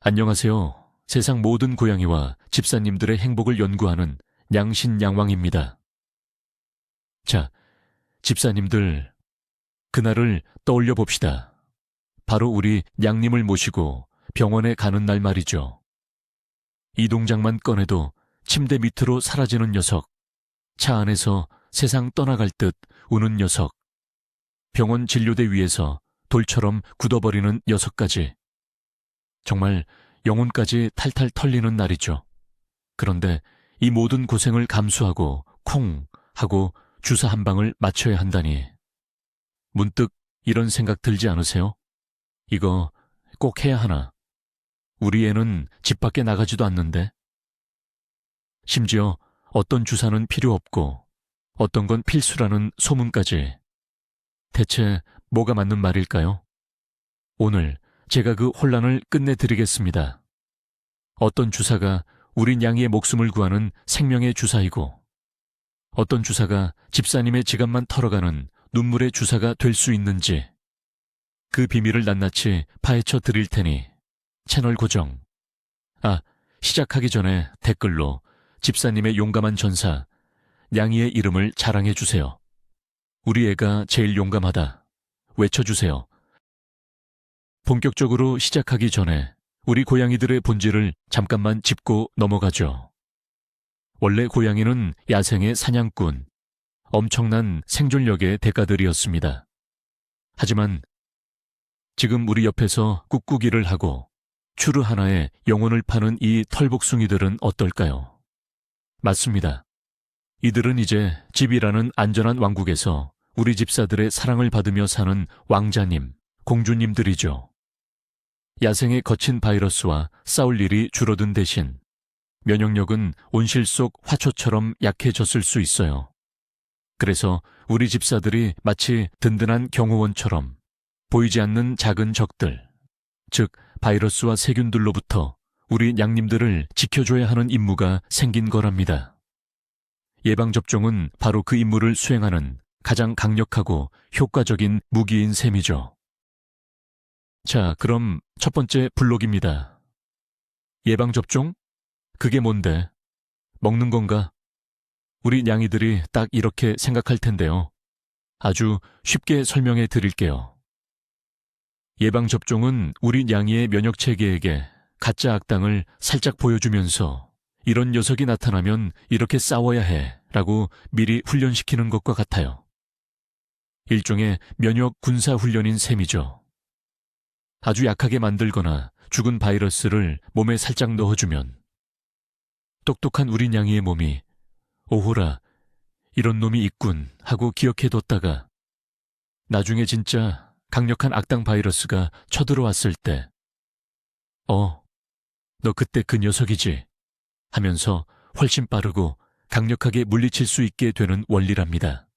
안녕하세요. 세상 모든 고양이와 집사님들의 행복을 연구하는 양신양왕입니다. 자, 집사님들, 그날을 떠올려 봅시다. 바로 우리 양님을 모시고 병원에 가는 날 말이죠. 이 동작만 꺼내도 침대 밑으로 사라지는 녀석, 차 안에서 세상 떠나갈 듯 우는 녀석, 병원 진료대 위에서 돌처럼 굳어버리는 녀석까지. 정말 영혼까지 탈탈 털리는 날이죠. 그런데 이 모든 고생을 감수하고 콩 하고 주사 한 방을 맞춰야 한다니. 문득 이런 생각 들지 않으세요? 이거 꼭 해야 하나? 우리 애는 집 밖에 나가지도 않는데. 심지어 어떤 주사는 필요 없고 어떤 건 필수라는 소문까지. 대체 뭐가 맞는 말일까요? 오늘 제가 그 혼란을 끝내드리겠습니다. 어떤 주사가 우리 양이의 목숨을 구하는 생명의 주사이고 어떤 주사가 집사님의 지갑만 털어가는 눈물의 주사가 될 수 있는지 그 비밀을 낱낱이 파헤쳐 드릴 테니 채널 고정. 시작하기 전에 댓글로 집사님의 용감한 전사 양이의 이름을 자랑해 주세요. 우리 애가 제일 용감하다. 외쳐주세요. 본격적으로 시작하기 전에 우리 고양이들의 본질을 잠깐만 짚고 넘어가죠. 원래 고양이는 야생의 사냥꾼, 엄청난 생존력의 대가들이었습니다. 하지만 지금 우리 옆에서 꾹꾹이를 하고 추르 하나에 영혼을 파는 이 털복숭이들은 어떨까요? 맞습니다. 이들은 이제 집이라는 안전한 왕국에서 우리 집사들의 사랑을 받으며 사는 왕자님, 공주님들이죠. 야생의 거친 바이러스와 싸울 일이 줄어든 대신 면역력은 온실 속 화초처럼 약해졌을 수 있어요. 그래서 우리 집사들이 마치 든든한 경호원처럼 보이지 않는 작은 적들, 즉 바이러스와 세균들로부터 우리 양님들을 지켜줘야 하는 임무가 생긴 거랍니다. 예방접종은 바로 그 임무를 수행하는 가장 강력하고 효과적인 무기인 셈이죠. 자, 그럼 첫 번째 블록입니다. 예방접종? 그게 뭔데? 먹는 건가? 우리 냥이들이 딱 이렇게 생각할 텐데요. 아주 쉽게 설명해 드릴게요. 예방접종은 우리 냥이의 면역체계에게 가짜 악당을 살짝 보여주면서 이런 녀석이 나타나면 이렇게 싸워야 해 라고 미리 훈련시키는 것과 같아요. 일종의 면역 군사 훈련인 셈이죠. 아주 약하게 만들거나 죽은 바이러스를 몸에 살짝 넣어주면 똑똑한 우리 냥이의 몸이 오호라, 이런 놈이 있군 하고 기억해뒀다가 나중에 진짜 강력한 악당 바이러스가 쳐들어왔을 때 너 그때 그 녀석이지 하면서 훨씬 빠르고 강력하게 물리칠 수 있게 되는 원리랍니다.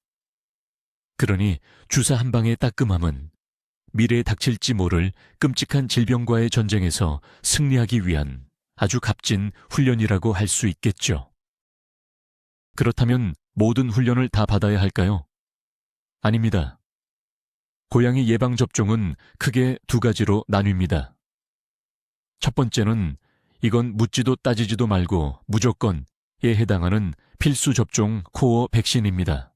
그러니 주사 한 방의 따끔함은 미래에 닥칠지 모를 끔찍한 질병과의 전쟁에서 승리하기 위한 아주 값진 훈련이라고 할 수 있겠죠. 그렇다면 모든 훈련을 다 받아야 할까요? 아닙니다. 고양이 예방접종은 크게 두 가지로 나뉩니다. 첫 번째는 이건 묻지도 따지지도 말고 무조건에 해당하는 필수 접종 코어 백신입니다.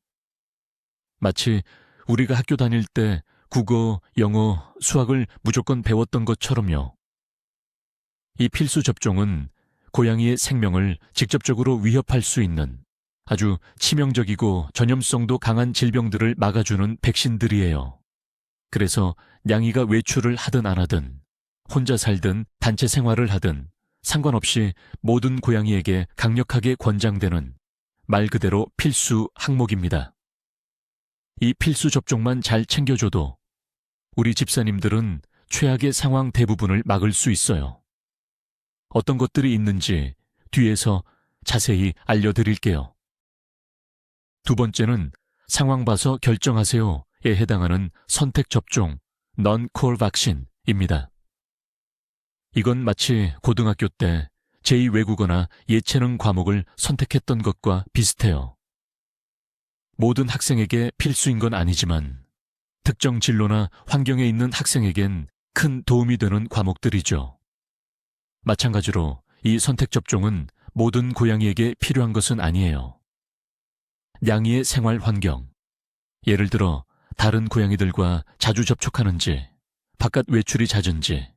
마치 우리가 학교 다닐 때 국어, 영어, 수학을 무조건 배웠던 것처럼요. 이 필수 접종은 고양이의 생명을 직접적으로 위협할 수 있는 아주 치명적이고 전염성도 강한 질병들을 막아주는 백신들이에요. 그래서 냥이가 외출을 하든 안 하든 혼자 살든 단체 생활을 하든 상관없이 모든 고양이에게 강력하게 권장되는 말 그대로 필수 항목입니다. 이 필수 접종만 잘 챙겨줘도 우리 집사님들은 최악의 상황 대부분을 막을 수 있어요. 어떤 것들이 있는지 뒤에서 자세히 알려드릴게요. 두 번째는 상황 봐서 결정하세요에 해당하는 선택 접종, non-core vaccine입니다. 이건 마치 고등학교 때 제2외국어나 예체능 과목을 선택했던 것과 비슷해요. 모든 학생에게 필수인 건 아니지만 특정 진로나 환경에 있는 학생에겐 큰 도움이 되는 과목들이죠. 마찬가지로 이 선택 접종은 모든 고양이에게 필요한 것은 아니에요. 냥이의 생활 환경, 예를 들어 다른 고양이들과 자주 접촉하는지, 바깥 외출이 잦은지,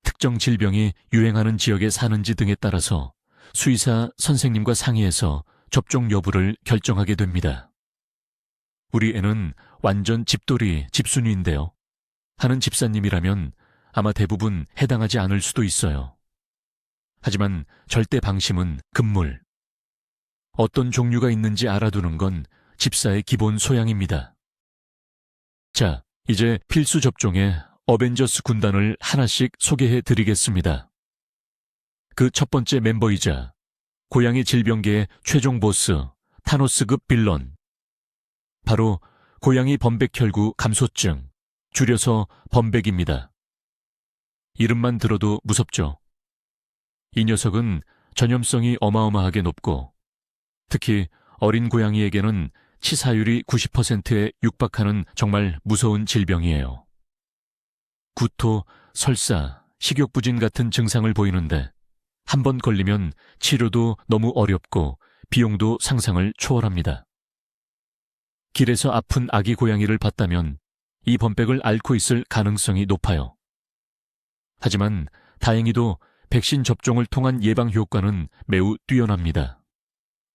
특정 질병이 유행하는 지역에 사는지 등에 따라서 수의사 선생님과 상의해서 접종 여부를 결정하게 됩니다. 우리 애는 완전 집돌이 집순이인데요. 하는 집사님이라면 아마 대부분 해당하지 않을 수도 있어요. 하지만 절대 방심은 금물. 어떤 종류가 있는지 알아두는 건 집사의 기본 소양입니다. 자, 이제 필수 접종의 어벤져스 군단을 하나씩 소개해 드리겠습니다. 그 첫 번째 멤버이자 고양이 질병계의 최종 보스, 타노스급 빌런. 바로 고양이 범백혈구 감소증, 줄여서 범백입니다. 이름만 들어도 무섭죠? 이 녀석은 전염성이 어마어마하게 높고 특히 어린 고양이에게는 치사율이 90%에 육박하는 정말 무서운 질병이에요. 구토, 설사, 식욕부진 같은 증상을 보이는데 한 번 걸리면 치료도 너무 어렵고 비용도 상상을 초월합니다. 길에서 아픈 아기 고양이를 봤다면 이 범백을 앓고 있을 가능성이 높아요. 하지만 다행히도 백신 접종을 통한 예방 효과는 매우 뛰어납니다.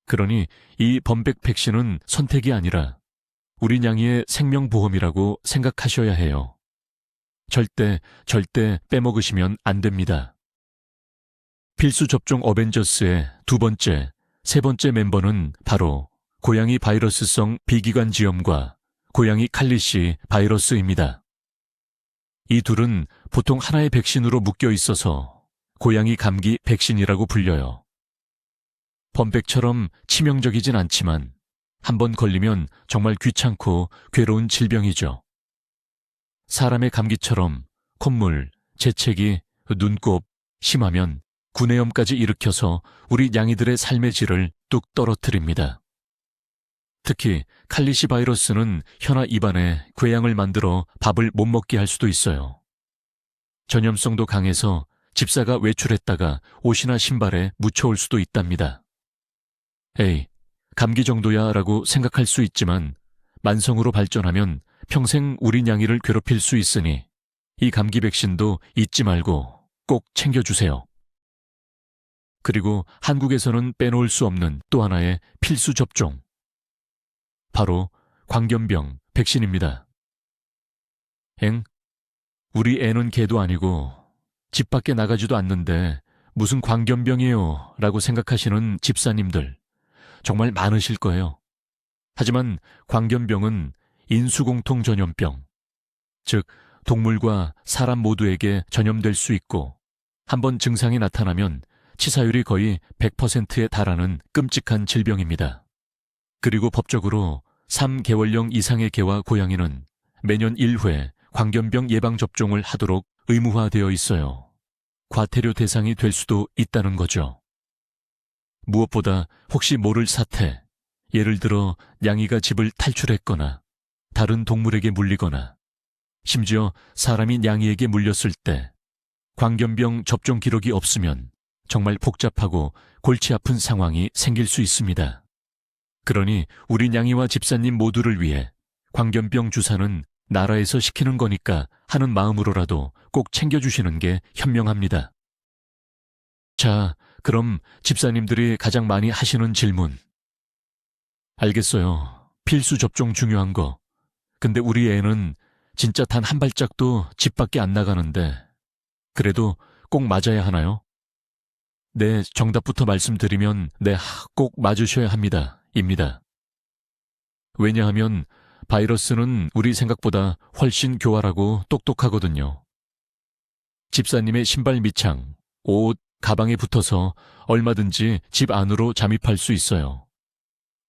그러니 이 범백 백신은 선택이 아니라 우리 냥이의 생명보험이라고 생각하셔야 해요. 절대 빼먹으시면 안 됩니다. 필수 접종 어벤져스의 두 번째, 세 번째 멤버는 바로 고양이 바이러스성 비기관지염과 고양이 칼리시 바이러스입니다. 이 둘은 보통 하나의 백신으로 묶여 있어서 고양이 감기 백신이라고 불려요. 범백처럼 치명적이진 않지만 한번 걸리면 정말 귀찮고 괴로운 질병이죠. 사람의 감기처럼 콧물, 재채기, 눈곱, 심하면 구내염까지 일으켜서 우리 냥이들의 삶의 질을 뚝 떨어뜨립니다. 특히 칼리시 바이러스는 혀나 입안에 궤양을 만들어 밥을 못 먹게 할 수도 있어요. 전염성도 강해서 집사가 외출했다가 옷이나 신발에 묻혀올 수도 있답니다. 에이, 감기 정도야 라고 생각할 수 있지만 만성으로 발전하면 평생 우리 냥이를 괴롭힐 수 있으니 이 감기 백신도 잊지 말고 꼭 챙겨주세요. 그리고 한국에서는 빼놓을 수 없는 또 하나의 필수 접종. 바로 광견병 백신입니다. 우리 애는 개도 아니고 집 밖에 나가지도 않는데 무슨 광견병이에요 라고 생각하시는 집사님들 정말 많으실 거예요. 하지만 광견병은 인수공통 전염병, 즉 동물과 사람 모두에게 전염될 수 있고 한번 증상이 나타나면 치사율이 거의 100%에 달하는 끔찍한 질병입니다. 그리고 법적으로 3개월령 이상의 개와 고양이는 매년 1회 광견병 예방접종을 하도록 의무화되어 있어요. 과태료 대상이 될 수도 있다는 거죠. 무엇보다 혹시 모를 사태, 예를 들어 냥이가 집을 탈출했거나 다른 동물에게 물리거나 심지어 사람이 냥이에게 물렸을 때 광견병 접종 기록이 없으면 정말 복잡하고 골치 아픈 상황이 생길 수 있습니다. 그러니 우리 냥이와 집사님 모두를 위해 광견병 주사는 나라에서 시키는 거니까 하는 마음으로라도 꼭 챙겨주시는 게 현명합니다. 자, 그럼 집사님들이 가장 많이 하시는 질문. 알겠어요. 필수 접종 중요한 거. 근데 우리 애는 진짜 단 한 발짝도 집 밖에 안 나가는데 그래도 꼭 맞아야 하나요? 네, 정답부터 말씀드리면 네, 꼭 맞으셔야 합니다. 입니다. 왜냐하면 바이러스는 우리 생각보다 훨씬 교활하고 똑똑하거든요. 집사님의 신발 밑창, 옷, 가방에 붙어서 얼마든지 집 안으로 잠입할 수 있어요.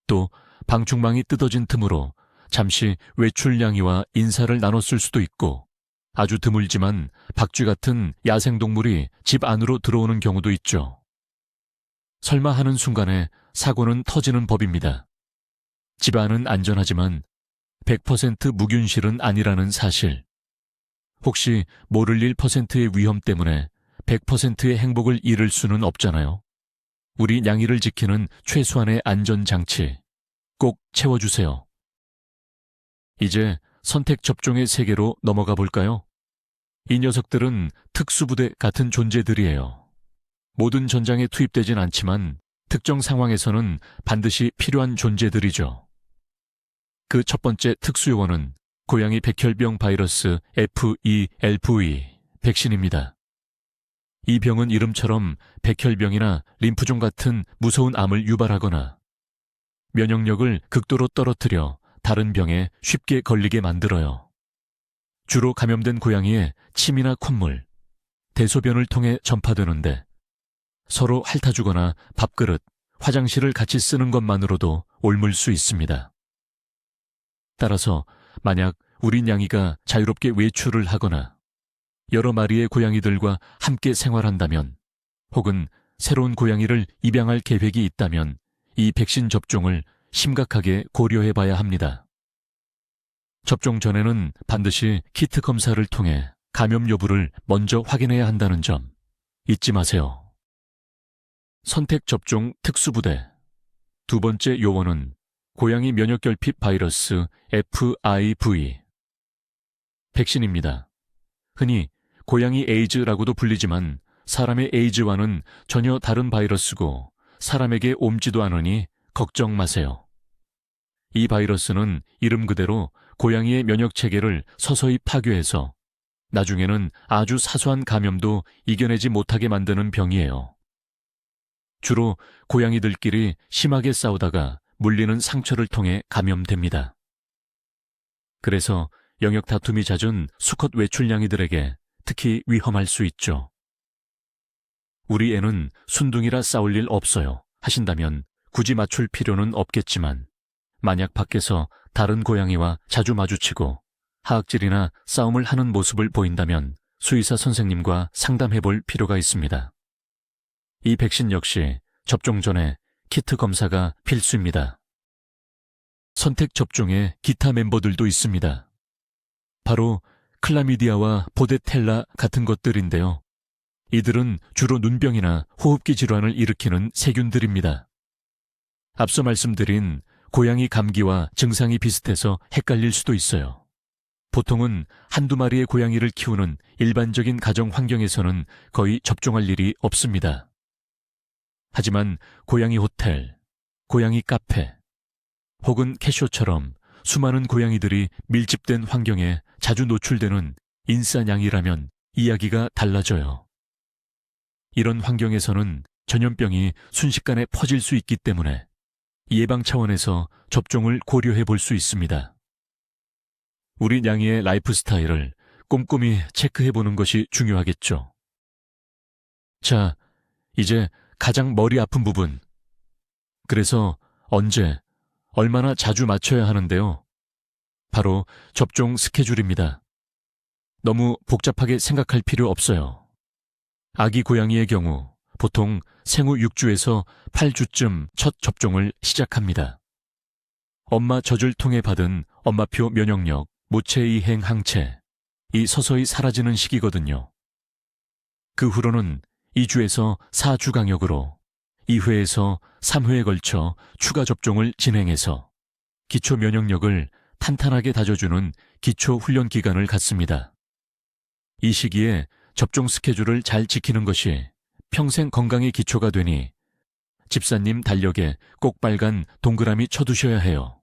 또 방충망이 뜯어진 틈으로 잠시 외출냥이와 인사를 나눴을 수도 있고 아주 드물지만 박쥐 같은 야생동물이 집 안으로 들어오는 경우도 있죠. 설마 하는 순간에 사고는 터지는 법입니다. 집 안은 안전하지만 100% 무균실은 아니라는 사실. 혹시 모를 일 %의 위험 때문에 100%의 행복을 이룰 수는 없잖아요. 우리 냥이를 지키는 최소한의 안전장치 꼭 채워주세요. 이제 선택 접종의 세계로 넘어가 볼까요? 이 녀석들은 특수부대 같은 존재들이에요. 모든 전장에 투입되진 않지만 특정 상황에서는 반드시 필요한 존재들이죠. 그 첫 번째 특수요원은 고양이 백혈병 바이러스 FELV 백신입니다. 이 병은 이름처럼 백혈병이나 림프종 같은 무서운 암을 유발하거나 면역력을 극도로 떨어뜨려 다른 병에 쉽게 걸리게 만들어요. 주로 감염된 고양이의 침이나 콧물, 대소변을 통해 전파되는데 서로 핥아주거나 밥그릇, 화장실을 같이 쓰는 것만으로도 옮을 수 있습니다. 따라서 만약 우리 냥이가 자유롭게 외출을 하거나 여러 마리의 고양이들과 함께 생활한다면 혹은 새로운 고양이를 입양할 계획이 있다면 이 백신 접종을 심각하게 고려해 봐야 합니다. 접종 전에는 반드시 키트 검사를 통해 감염 여부를 먼저 확인해야 한다는 점 잊지 마세요. 선택 접종 특수부대 두 번째 요원은 고양이 면역결핍 바이러스 FIV 백신입니다. 흔히 고양이 에이즈라고도 불리지만 사람의 에이즈와는 전혀 다른 바이러스고 사람에게 옮지도 않으니 걱정 마세요. 이 바이러스는 이름 그대로 고양이의 면역체계를 서서히 파괴해서 나중에는 아주 사소한 감염도 이겨내지 못하게 만드는 병이에요. 주로 고양이들끼리 심하게 싸우다가 물리는 상처를 통해 감염됩니다. 그래서 영역 다툼이 잦은 수컷 외출냥이들에게 특히 위험할 수 있죠. 우리 애는 순둥이라 싸울 일 없어요 하신다면 굳이 맞출 필요는 없겠지만 만약 밖에서 다른 고양이와 자주 마주치고 하악질이나 싸움을 하는 모습을 보인다면 수의사 선생님과 상담해 볼 필요가 있습니다. 이 백신 역시 접종 전에 키트 검사가 필수입니다. 선택 접종에 기타 멤버들도 있습니다. 바로 클라미디아와 보데텔라 같은 것들인데요. 이들은 주로 눈병이나 호흡기 질환을 일으키는 세균들입니다. 앞서 말씀드린 고양이 감기와 증상이 비슷해서 헷갈릴 수도 있어요. 보통은 한두 마리의 고양이를 키우는 일반적인 가정 환경에서는 거의 접종할 일이 없습니다. 하지만 고양이 호텔, 고양이 카페, 혹은 캐쇼처럼 수많은 고양이들이 밀집된 환경에 자주 노출되는 인싸냥이라면 이야기가 달라져요. 이런 환경에서는 전염병이 순식간에 퍼질 수 있기 때문에 예방 차원에서 접종을 고려해 볼 수 있습니다. 우리 냥이의 라이프 스타일을 꼼꼼히 체크해 보는 것이 중요하겠죠. 자, 이제 가장 머리 아픈 부분. 그래서 언제, 얼마나 자주 맞춰야 하는데요. 바로 접종 스케줄입니다. 너무 복잡하게 생각할 필요 없어요. 아기 고양이의 경우 보통 생후 6주에서 8주쯤 첫 접종을 시작합니다. 엄마 젖을 통해 받은 엄마표 면역력, 모체이행 항체, 이 서서히 사라지는 시기거든요. 그 후로는 2주에서 4주 간격으로 2회에서 3회에 걸쳐 추가 접종을 진행해서 기초 면역력을 탄탄하게 다져주는 기초 훈련 기간을 갖습니다. 이 시기에 접종 스케줄을 잘 지키는 것이 평생 건강의 기초가 되니 집사님 달력에 꼭 빨간 동그라미 쳐두셔야 해요.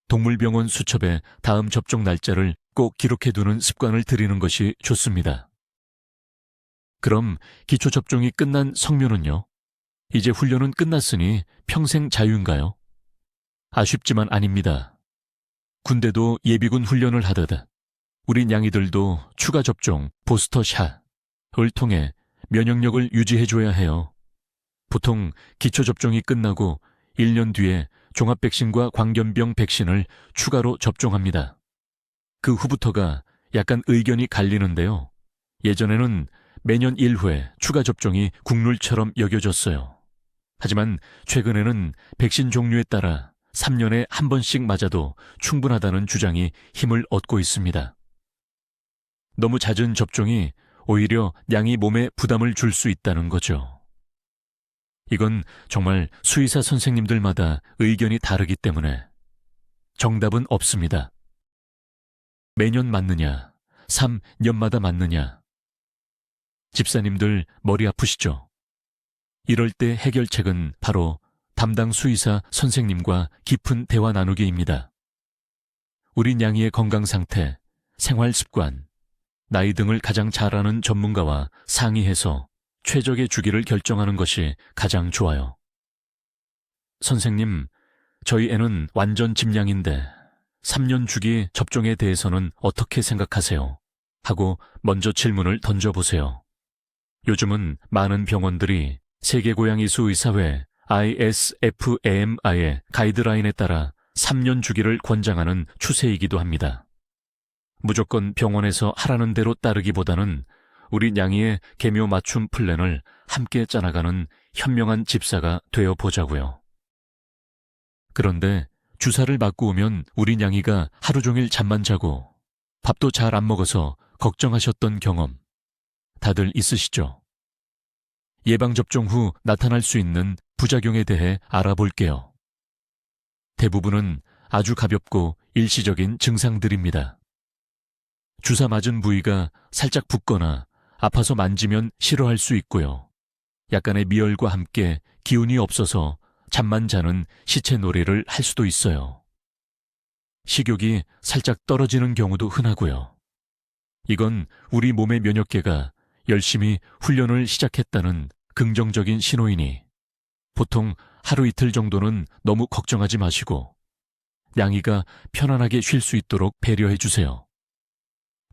동물병원 수첩에 다음 접종 날짜를 꼭 기록해두는 습관을 들이는 것이 좋습니다. 그럼 기초 접종이 끝난 성묘는요? 이제 훈련은 끝났으니 평생 자유인가요? 아쉽지만 아닙니다. 군대도 예비군 훈련을 하듯 우리 냥이들도 추가 접종, 부스터샷을 통해 면역력을 유지해줘야 해요. 보통 기초 접종이 끝나고 1년 뒤에 종합백신과 광견병 백신을 추가로 접종합니다. 그 후부터가 약간 의견이 갈리는데요. 예전에는 매년 1회 추가 접종이 국룰처럼 여겨졌어요. 하지만 최근에는 백신 종류에 따라 3년에 한 번씩 맞아도 충분하다는 주장이 힘을 얻고 있습니다. 너무 잦은 접종이 오히려 냥이 몸에 부담을 줄 수 있다는 거죠. 이건 정말 수의사 선생님들마다 의견이 다르기 때문에 정답은 없습니다. 매년 맞느냐, 3년마다 맞느냐. 집사님들 머리 아프시죠? 이럴 때 해결책은 바로 담당 수의사 선생님과 깊은 대화 나누기입니다. 우리 냥이의 건강 상태, 생활 습관, 나이 등을 가장 잘 아는 전문가와 상의해서 최적의 주기를 결정하는 것이 가장 좋아요. 선생님, 저희 애는 완전 집냥인데 3년 주기 접종에 대해서는 어떻게 생각하세요? 하고 먼저 질문을 던져보세요. 요즘은 많은 병원들이 세계고양이 수의사회 ISFAMI의 가이드라인에 따라 3년 주기를 권장하는 추세이기도 합니다. 무조건 병원에서 하라는 대로 따르기보다는 우리 냥이의 개묘 맞춤 플랜을 함께 짜나가는 현명한 집사가 되어 보자고요. 그런데 주사를 맞고 오면 우리 냥이가 하루 종일 잠만 자고 밥도 잘 안 먹어서 걱정하셨던 경험 다들 있으시죠? 예방접종 후 나타날 수 있는 부작용에 대해 알아볼게요. 대부분은 아주 가볍고 일시적인 증상들입니다. 주사 맞은 부위가 살짝 붓거나 아파서 만지면 싫어할 수 있고요. 약간의 미열과 함께 기운이 없어서 잠만 자는 시체놀이를 할 수도 있어요. 식욕이 살짝 떨어지는 경우도 흔하고요. 이건 우리 몸의 면역계가 열심히 훈련을 시작했다는 긍정적인 신호이니 보통 하루 이틀 정도는 너무 걱정하지 마시고 냥이가 편안하게 쉴 수 있도록 배려해 주세요.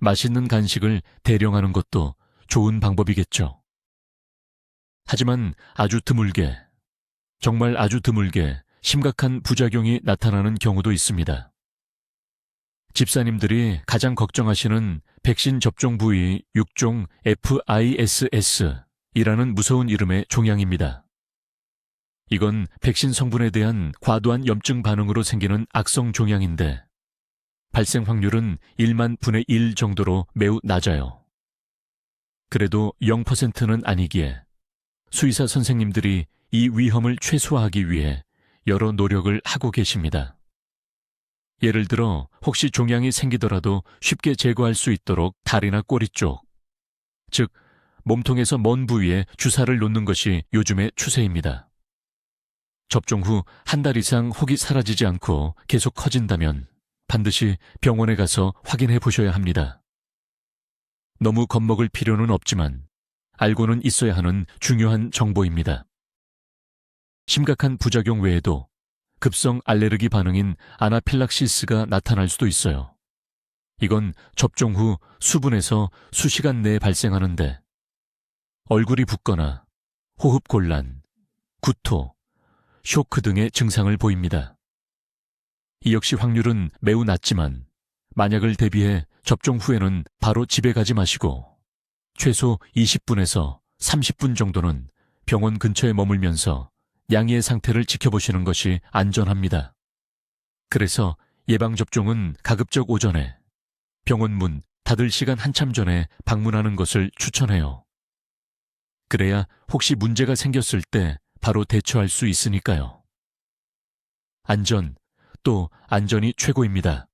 맛있는 간식을 대령하는 것도 좋은 방법이겠죠. 하지만 아주 드물게, 정말 아주 드물게 심각한 부작용이 나타나는 경우도 있습니다. 집사님들이 가장 걱정하시는 백신 접종 부위 6종 FISS이라는 무서운 이름의 종양입니다. 이건 백신 성분에 대한 과도한 염증 반응으로 생기는 악성 종양인데 발생 확률은 1만 분의 1 정도로 매우 낮아요. 그래도 0%는 아니기에 수의사 선생님들이 이 위험을 최소화하기 위해 여러 노력을 하고 계십니다. 예를 들어 혹시 종양이 생기더라도 쉽게 제거할 수 있도록 다리나 꼬리 쪽, 즉 몸통에서 먼 부위에 주사를 놓는 것이 요즘의 추세입니다. 접종 후 한 달 이상 혹이 사라지지 않고 계속 커진다면 반드시 병원에 가서 확인해 보셔야 합니다. 너무 겁먹을 필요는 없지만 알고는 있어야 하는 중요한 정보입니다. 심각한 부작용 외에도 급성 알레르기 반응인 아나필락시스가 나타날 수도 있어요. 이건 접종 후 수분에서 수시간 내에 발생하는데 얼굴이 붓거나 호흡 곤란, 구토, 쇼크 등의 증상을 보입니다. 이 역시 확률은 매우 낮지만 만약을 대비해 접종 후에는 바로 집에 가지 마시고 최소 20분에서 30분 정도는 병원 근처에 머물면서 냥이의 상태를 지켜보시는 것이 안전합니다. 그래서 예방접종은 가급적 오전에 병원 문 닫을 시간 한참 전에 방문하는 것을 추천해요. 그래야 혹시 문제가 생겼을 때 바로 대처할 수 있으니까요. 안전, 또 안전이 최고입니다.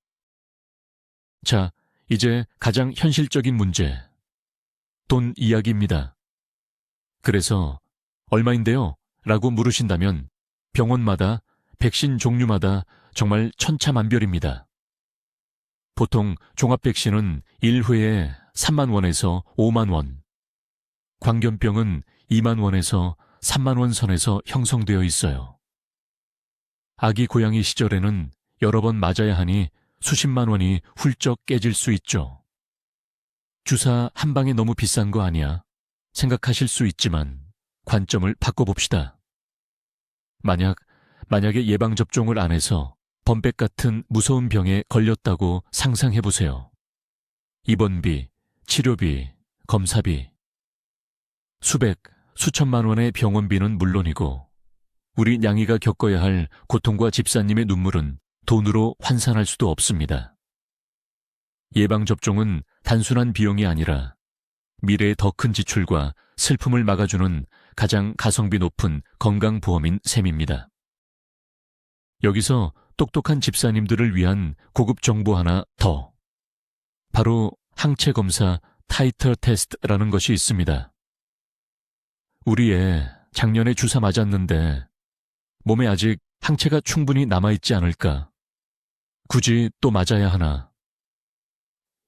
자, 이제 가장 현실적인 문제, 돈 이야기입니다. 그래서 얼마인데요? 라고 물으신다면 병원마다 백신 종류마다 정말 천차만별입니다. 보통 종합백신은 1회에 3만 원에서 5만 원, 광견병은 2만 원에서 3만 원 선에서 형성되어 있어요. 아기 고양이 시절에는 여러 번 맞아야 하니 수십만 원이 훌쩍 깨질 수 있죠. 주사 한 방에 너무 비싼 거 아니야? 생각하실 수 있지만 관점을 바꿔봅시다. 만약에 예방접종을 안 해서 범백 같은 무서운 병에 걸렸다고 상상해보세요. 입원비, 치료비, 검사비, 수천만 원의 병원비는 물론이고 우리 냥이가 겪어야 할 고통과 집사님의 눈물은 돈으로 환산할 수도 없습니다. 예방접종은 단순한 비용이 아니라 미래의 더 큰 지출과 슬픔을 막아주는 가장 가성비 높은 건강보험인 셈입니다. 여기서 똑똑한 집사님들을 위한 고급 정보 하나 더. 바로 항체검사 타이터 테스트라는 것이 있습니다. 우리 애 작년에 주사 맞았는데 몸에 아직 항체가 충분히 남아있지 않을까? 굳이 또 맞아야 하나?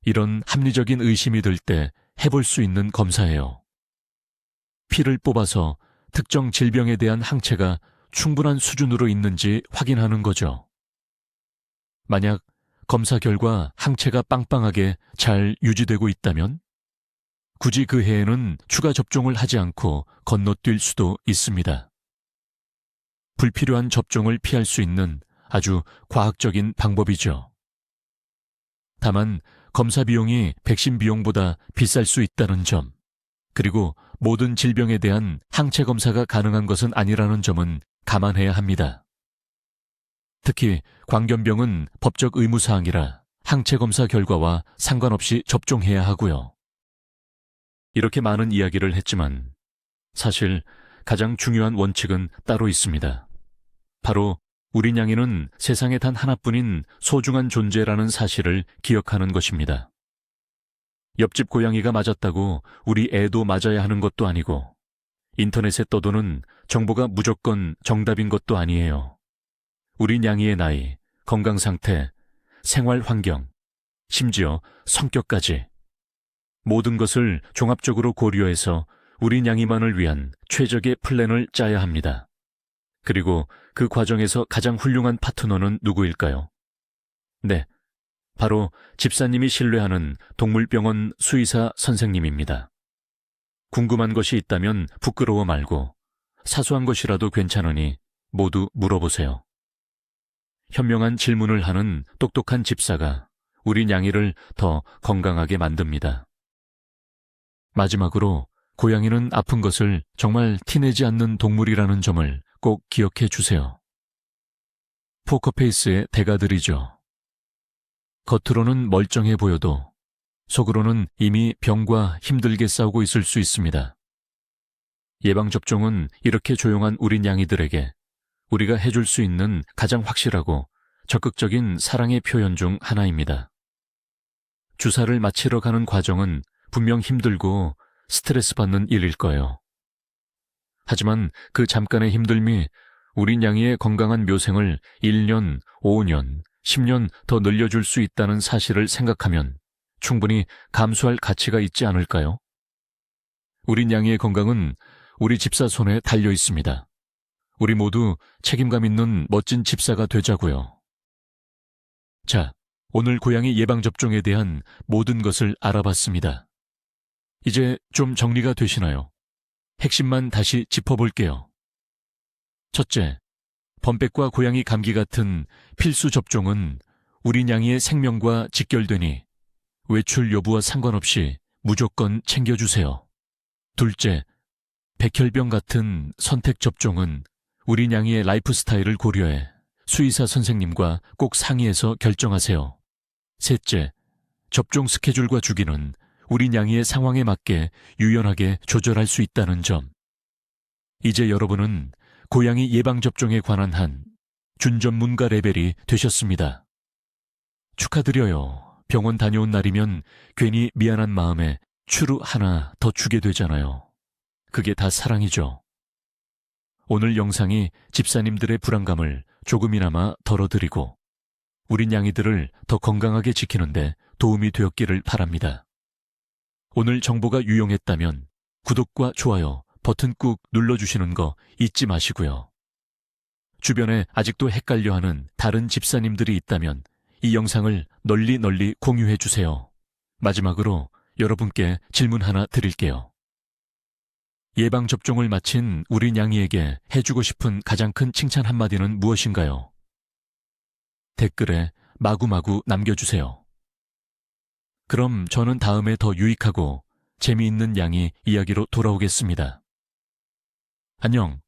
이런 합리적인 의심이 들 때 해볼 수 있는 검사예요. 피를 뽑아서 특정 질병에 대한 항체가 충분한 수준으로 있는지 확인하는 거죠. 만약 검사 결과 항체가 빵빵하게 잘 유지되고 있다면 굳이 그 해에는 추가 접종을 하지 않고 건너뛸 수도 있습니다. 불필요한 접종을 피할 수 있는 아주 과학적인 방법이죠. 다만 검사 비용이 백신 비용보다 비쌀 수 있다는 점, 그리고 모든 질병에 대한 항체 검사가 가능한 것은 아니라는 점은 감안해야 합니다. 특히 광견병은 법적 의무사항이라 항체 검사 결과와 상관없이 접종해야 하고요. 이렇게 많은 이야기를 했지만 사실 가장 중요한 원칙은 따로 있습니다. 바로 우리 냥이는 세상에 단 하나뿐인 소중한 존재라는 사실을 기억하는 것입니다. 옆집 고양이가 맞았다고 우리 애도 맞아야 하는 것도 아니고 인터넷에 떠도는 정보가 무조건 정답인 것도 아니에요. 우리 냥이의 나이, 건강 상태, 생활 환경, 심지어 성격까지 모든 것을 종합적으로 고려해서 우리 냥이만을 위한 최적의 플랜을 짜야 합니다. 그리고 그 과정에서 가장 훌륭한 파트너는 누구일까요? 네, 바로 집사님이 신뢰하는 동물병원 수의사 선생님입니다. 궁금한 것이 있다면 부끄러워 말고 사소한 것이라도 괜찮으니 모두 물어보세요. 현명한 질문을 하는 똑똑한 집사가 우리 냥이를 더 건강하게 만듭니다. 마지막으로 고양이는 아픈 것을 정말 티내지 않는 동물이라는 점을 꼭 기억해 주세요. 포커페이스의 대가들이죠. 겉으로는 멀쩡해 보여도 속으로는 이미 병과 힘들게 싸우고 있을 수 있습니다. 예방접종은 이렇게 조용한 우리 냥이들에게 우리가 해줄 수 있는 가장 확실하고 적극적인 사랑의 표현 중 하나입니다. 주사를 맞히러 가는 과정은 분명 힘들고 스트레스 받는 일일 거예요. 하지만 그 잠깐의 힘듦이 우리 냥이의 건강한 묘생을 1년, 5년, 10년 더 늘려줄 수 있다는 사실을 생각하면 충분히 감수할 가치가 있지 않을까요? 우리 냥이의 건강은 우리 집사 손에 달려 있습니다. 우리 모두 책임감 있는 멋진 집사가 되자고요. 자, 오늘 고양이 예방접종에 대한 모든 것을 알아봤습니다. 이제 좀 정리가 되시나요? 핵심만 다시 짚어볼게요. 첫째, 범백과 고양이 감기 같은 필수 접종은 우리 냥이의 생명과 직결되니 외출 여부와 상관없이 무조건 챙겨주세요. 둘째, 백혈병 같은 선택 접종은 우리 냥이의 라이프 스타일을 고려해 수의사 선생님과 꼭 상의해서 결정하세요. 셋째, 접종 스케줄과 주기는 우리 냥이의 상황에 맞게 유연하게 조절할 수 있다는 점. 이제 여러분은 고양이 예방접종에 관한 한 준전문가 레벨이 되셨습니다. 축하드려요. 병원 다녀온 날이면 괜히 미안한 마음에 추루 하나 더 주게 되잖아요. 그게 다 사랑이죠. 오늘 영상이 집사님들의 불안감을 조금이나마 덜어드리고 우리 냥이들을 더 건강하게 지키는데 도움이 되었기를 바랍니다. 오늘 정보가 유용했다면 구독과 좋아요 버튼 꾹 눌러주시는 거 잊지 마시고요. 주변에 아직도 헷갈려하는 다른 집사님들이 있다면 이 영상을 널리 공유해 주세요. 마지막으로 여러분께 질문 하나 드릴게요. 예방접종을 마친 우리 냥이에게 해주고 싶은 가장 큰 칭찬 한마디는 무엇인가요? 댓글에 마구마구 남겨주세요. 그럼 저는 다음에 더 유익하고 재미있는 냥이 이야기로 돌아오겠습니다. 안녕.